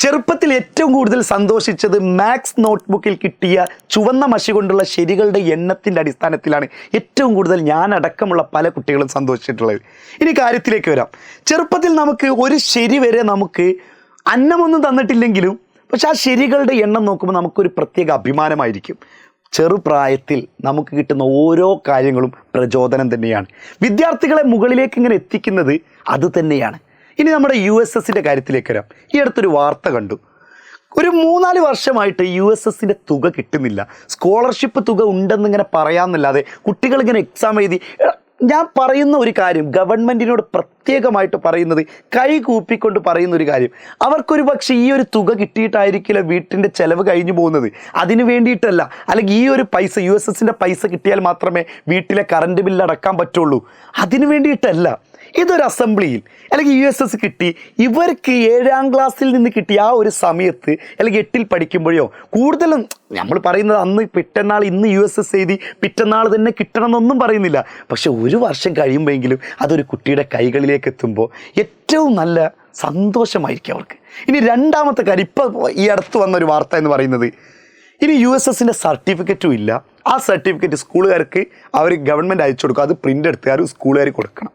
ചെറുപ്പത്തിൽ ഏറ്റവും കൂടുതൽ സന്തോഷിച്ചത് മാത്സ് നോട്ട്ബുക്കിൽ കിട്ടിയ ചുവന്ന മഷി കൊണ്ടുള്ള ശരികളുടെ എണ്ണത്തിൻ്റെ അടിസ്ഥാനത്തിലാണ് ഏറ്റവും കൂടുതൽ ഞാൻ അടക്കമുള്ള പല കുട്ടികളും സന്തോഷിച്ചിട്ടുള്ളത്. ഇനി കാര്യത്തിലേക്ക് വരാം. ചെറുപ്പത്തിൽ നമുക്ക് ഒരു ശരി വരെ നമുക്ക് അന്നമൊന്നും തന്നിട്ടില്ലെങ്കിലും പക്ഷെ ആ ശരികളുടെ എണ്ണം നോക്കുമ്പോൾ നമുക്കൊരു പ്രത്യേക അഭിമാനമായിരിക്കും. ചെറുപ്രായത്തിൽ നമുക്ക് കിട്ടുന്ന ഓരോ കാര്യങ്ങളും പ്രചോദനം തന്നെയാണ്. വിദ്യാർത്ഥികളെ മുകളിലേക്ക് ഇങ്ങനെ എത്തിക്കുന്നത് അത് തന്നെയാണ്. ഇനി നമ്മുടെ USSൻ്റെ കാര്യത്തിലേക്ക് വരാം. ഈ അടുത്തൊരു വാർത്ത കണ്ടു. ഒരു 3-4 വർഷമായിട്ട് USSൻ്റെ തുക കിട്ടുന്നില്ല. സ്കോളർഷിപ്പ് തുക ഉണ്ടെന്നിങ്ങനെ പറയാമെന്നല്ലാതെ കുട്ടികളിങ്ങനെ എക്സാം എഴുതി. ഞാൻ പറയുന്ന ഒരു കാര്യം, ഗവൺമെൻറ്റിനോട് പ്രത്യേകമായിട്ട് പറയുന്നത്, കൈ കൂപ്പിക്കൊണ്ട് പറയുന്ന ഒരു കാര്യം, അവർക്കൊരു പക്ഷേ ഈ ഒരു തുക കിട്ടിയിട്ടായിരിക്കില്ല വീട്ടിൻ്റെ ചിലവ് കഴിഞ്ഞു പോകുന്നത്. അതിന് വേണ്ടിയിട്ടല്ല, അല്ലെങ്കിൽ ഈ ഒരു പൈസ USSൻ്റെ പൈസ കിട്ടിയാൽ മാത്രമേ വീട്ടിലെ കറണ്ട് ബില്ല് അടക്കാൻ പറ്റുള്ളൂ, അതിന് വേണ്ടിയിട്ടല്ല. ഇതൊരു അസംബ്ലിയിൽ അല്ലെങ്കിൽ USS കിട്ടി, ഇവർക്ക് 7ാം ക്ലാസ്സിൽ നിന്ന് കിട്ടിയ ആ ഒരു സമയത്ത് അല്ലെങ്കിൽ 8ൽ പഠിക്കുമ്പോഴോ കൂടുതലും നമ്മൾ പറയുന്നത് അന്ന് പിറ്റന്നാൾ ഇന്ന് USS എഴുതി പിറ്റന്നാൾ തന്നെ കിട്ടണമെന്നൊന്നും പറയുന്നില്ല. പക്ഷെ ഒരു വർഷം കഴിയുമ്പോഴെങ്കിലും അതൊരു കുട്ടിയുടെ കൈകളിലേക്ക് എത്തുമ്പോൾ ഏറ്റവും നല്ല സന്തോഷമായിരിക്കും അവർക്ക്. ഇനി രണ്ടാമത്തെ കാര്യം, ഇപ്പോൾ ഈ അടുത്ത് വന്നൊരു വാർത്ത എന്ന് പറയുന്നത്, ഇനി USSൻ്റെ സർട്ടിഫിക്കറ്റും ഇല്ല. ആ സർട്ടിഫിക്കറ്റ് സ്കൂളുകാർക്ക് അവർ ഗവൺമെൻറ് അയച്ചു കൊടുക്കും. അത് പ്രിൻ്റ് എടുത്തുകാർ സ്കൂളുകാർ കൊടുക്കണം.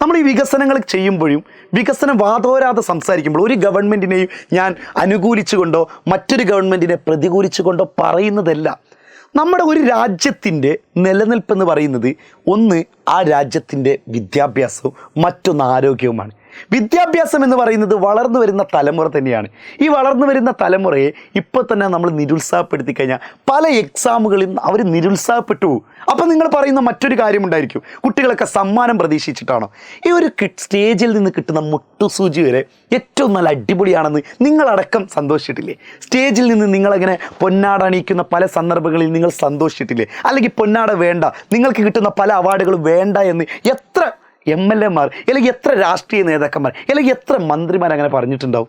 നമ്മൾ ഈ വികസനങ്ങൾ ചെയ്യുമ്പോഴും വികസനം വാതോരാതെ സംസാരിക്കുമ്പോൾ ഒരു ഗവൺമെൻറ്റിനെയും ഞാൻ അനുകൂലിച്ചുകൊണ്ടോ മറ്റൊരു ഗവൺമെൻറ്റിനെ പ്രതികൂലിച്ചുകൊണ്ടോ പറയുന്നതല്ല. നമ്മുടെ ഒരു രാജ്യത്തിൻ്റെ നിലനിൽപ്പെന്ന് പറയുന്നത് ഒന്ന് ആ രാജ്യത്തിൻ്റെ വിദ്യാഭ്യാസവും മറ്റൊന്ന് ആരോഗ്യവുമാണ്. വിദ്യാഭ്യാസം എന്ന് പറയുന്നത് വളർന്നു വരുന്ന തലമുറ തന്നെയാണ്. ഈ വളർന്നു വരുന്ന തലമുറയെ ഇപ്പോൾ തന്നെ നമ്മൾ നിരുത്സാഹപ്പെടുത്തി കഴിഞ്ഞാൽ പല എക്സാമുകളിൽ അവർ നിരുത്സാഹപ്പെട്ടു പോകും. അപ്പോൾ നിങ്ങൾ പറയുന്ന മറ്റൊരു കാര്യമുണ്ടായിരിക്കും, കുട്ടികളൊക്കെ സമ്മാനം പ്രതീക്ഷിച്ചിട്ടാണോ? ഈ ഒരു സ്റ്റേജിൽ നിന്ന് കിട്ടുന്ന മുട്ടുസൂചി വരെ ഏറ്റവും നല്ല അടിപൊളിയാണെന്ന് നിങ്ങളടക്കം സന്തോഷിച്ചിട്ടില്ലേ? സ്റ്റേജിൽ നിന്ന് നിങ്ങളങ്ങനെ പൊന്നാട അണിയിക്കുന്ന പല സന്ദർഭങ്ങളിൽ നിങ്ങൾ സന്തോഷിച്ചിട്ടില്ലേ? അല്ലെങ്കിൽ പൊന്നാട വേണ്ട, നിങ്ങൾക്ക് കിട്ടുന്ന പല അവാർഡുകളും വേണ്ട എന്ന് എത്ര MLA-മാർ അല്ലെങ്കിൽ എത്ര രാഷ്ട്രീയ നേതാക്കന്മാർ അല്ലെങ്കിൽ എത്ര മന്ത്രിമാർ അങ്ങനെ പറഞ്ഞിട്ടുണ്ടാവും?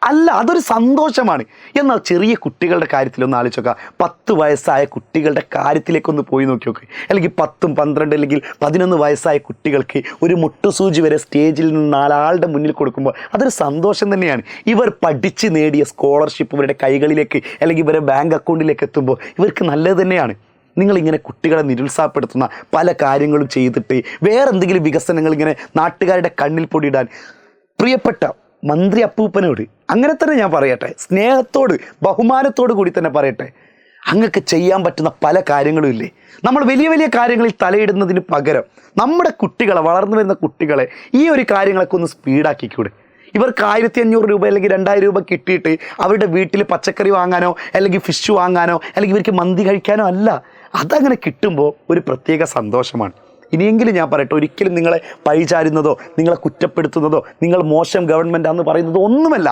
അല്ല, അതൊരു സന്തോഷമാണ്. എന്നാൽ ചെറിയ കുട്ടികളുടെ കാര്യത്തിലൊന്ന് ആലോചിച്ച് നോക്കുക. 10 വയസ്സായ കുട്ടികളുടെ കാര്യത്തിലേക്കൊന്ന് പോയി നോക്കി നോക്ക്. അല്ലെങ്കിൽ 10, 12 അല്ലെങ്കിൽ 11 വയസ്സായ കുട്ടികൾക്ക് ഒരു മുട്ടുസൂചി വരെ സ്റ്റേജിൽ നിന്ന് 4 ആളുടെ മുന്നിൽ കൊടുക്കുമ്പോൾ അതൊരു സന്തോഷം തന്നെയാണ്. ഇവർ പഠിച്ച് നേടിയ സ്കോളർഷിപ്പ് ഇവരുടെ കൈകളിലേക്ക് അല്ലെങ്കിൽ ഇവരുടെ ബാങ്ക് അക്കൗണ്ടിലേക്ക് എത്തുമ്പോൾ ഇവർക്ക് നല്ലത് തന്നെയാണ്. നിങ്ങളിങ്ങനെ കുട്ടികളെ നിരുത്സാഹപ്പെടുത്തുന്ന പല കാര്യങ്ങളും ചെയ്തിട്ട് വേറെ എന്തെങ്കിലും വികസനങ്ങൾ ഇങ്ങനെ നാട്ടുകാരുടെ കണ്ണിൽ പൊടിയിടാൻ, പ്രിയപ്പെട്ട മന്ത്രി അപ്പൂപ്പനോട് അങ്ങനെ തന്നെ ഞാൻ പറയട്ടെ, സ്നേഹത്തോട് ബഹുമാനത്തോട് കൂടി തന്നെ പറയട്ടെ, അങ്ങക്ക് ചെയ്യാൻ പറ്റുന്ന പല കാര്യങ്ങളും ഇല്ലേ? നമ്മൾ വലിയ വലിയ കാര്യങ്ങളിൽ തലയിടുന്നതിന് പകരം നമ്മുടെ കുട്ടികളെ, വളർന്നു വരുന്ന കുട്ടികളെ ഈ ഒരു കാര്യങ്ങളൊക്കെ ഒന്ന് സ്പീഡാക്കിക്കൂടെ? ഇവർക്ക് 1500 രൂപ അല്ലെങ്കിൽ 2000 രൂപ കിട്ടിയിട്ട് അവരുടെ വീട്ടിൽ പച്ചക്കറി വാങ്ങാനോ അല്ലെങ്കിൽ ഫിഷ് വാങ്ങാനോ അല്ലെങ്കിൽ ഇവർക്ക് മന്തി കഴിക്കാനോ അല്ല. അതങ്ങനെ കിട്ടുമ്പോൾ ഒരു പ്രത്യേക സന്തോഷമാണ്. ഇനിയെങ്കിലും ഞാൻ പറയട്ടെ, ഒരിക്കലും നിങ്ങളെ പഴിചാരുന്നതോ നിങ്ങളെ കുറ്റപ്പെടുത്തുന്നതോ നിങ്ങൾ മോശം ഗവൺമെൻറ്റാന്ന് പറയുന്നതോ ഒന്നുമല്ല.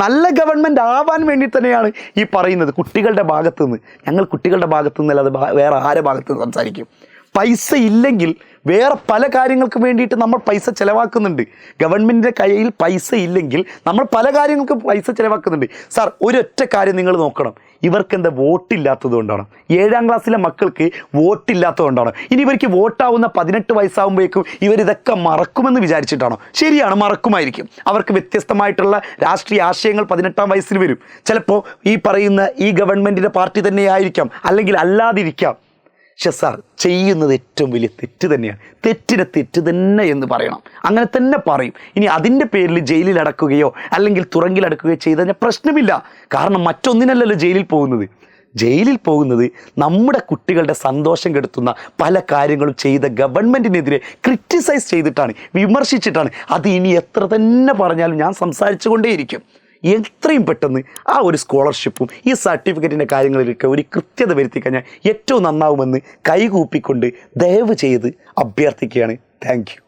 നല്ല ഗവൺമെൻറ് ആവാൻ വേണ്ടി തന്നെയാണ് ഈ പറയുന്നത്. കുട്ടികളുടെ ഭാഗത്തു നിന്ന്, ഞങ്ങൾ കുട്ടികളുടെ ഭാഗത്തു നിന്നല്ലാതെ വേറെ ആരെ ഭാഗത്തു നിന്ന് സംസാരിക്കും? പൈസ ഇല്ലെങ്കിൽ വേറെ പല കാര്യങ്ങൾക്ക് വേണ്ടിയിട്ട് നമ്മൾ പൈസ ചിലവാക്കുന്നുണ്ട്. ഗവൺമെൻറ്റിൻ്റെ കയ്യിൽ പൈസ ഇല്ലെങ്കിൽ നമ്മൾ പല കാര്യങ്ങൾക്ക് പൈസ ചിലവാക്കുന്നുണ്ട്. സാർ, ഒരൊറ്റ കാര്യം നിങ്ങൾ നോക്കണം, ഇവർക്കെന്താ വോട്ടില്ലാത്തത് കൊണ്ടാണോ? 7ാം ക്ലാസ്സിലെ മക്കൾക്ക് വോട്ടില്ലാത്തത് കൊണ്ടാണോ? ഇനി ഇവർക്ക് വോട്ടാവുന്ന 18 വയസ്സാകുമ്പോഴേക്കും ഇവരിതൊക്കെ മറക്കുമെന്ന് വിചാരിച്ചിട്ടാണോ? ശരിയാണ്, മറക്കുമായിരിക്കും. അവർക്ക് വ്യത്യസ്തമായിട്ടുള്ള രാഷ്ട്രീയ ആശയങ്ങൾ 18ാം വയസ്സിൽ വരും. ചിലപ്പോൾ ഈ പറയുന്ന ഈ ഗവൺമെൻറ്റിൻ്റെ പാർട്ടി തന്നെയായിരിക്കാം, അല്ലെങ്കിൽ അല്ലാതിരിക്കാം. പക്ഷെ സാർ, ചെയ്യുന്നത് ഏറ്റവും വലിയ തെറ്റ് തന്നെയാണ്. തെറ്റിനെ തെറ്റ് തന്നെ എന്ന് പറയണം, അങ്ങനെ തന്നെ പറയും. ഇനി അതിൻ്റെ പേരിൽ ജയിലിൽ അടക്കുകയോ അല്ലെങ്കിൽ തുറങ്കിലടക്കുകയോ ചെയ്ത് കഴിഞ്ഞാൽ പ്രശ്നമില്ല. കാരണം മറ്റൊന്നിനല്ലല്ലോ ജയിലിൽ പോകുന്നത്. ജയിലിൽ പോകുന്നത് നമ്മുടെ കുട്ടികളുടെ സന്തോഷം കെടുത്തുന്ന പല കാര്യങ്ങളും ചെയ്ത ഗവൺമെൻറ്റിനെതിരെ ക്രിറ്റിസൈസ് ചെയ്തിട്ടാണ്, വിമർശിച്ചിട്ടാണ്. അത് ഇനി എത്ര തന്നെ പറഞ്ഞാലും ഞാൻ സംസാരിച്ചു കൊണ്ടേയിരിക്കും. എത്രയും പെട്ടെന്ന് ആ ഒരു സ്കോളർഷിപ്പും ഈ സർട്ടിഫിക്കറ്റിൻ്റെ കാര്യങ്ങളിലൊക്കെ ഒരു കൃത്യത വരുത്തി കഴിഞ്ഞാൽ ഏറ്റവും നന്നാവുമെന്ന് കൈകൂപ്പിക്കൊണ്ട് ദയവ് ചെയ്ത് അഭ്യർത്ഥിക്കുകയാണ്. Thank you.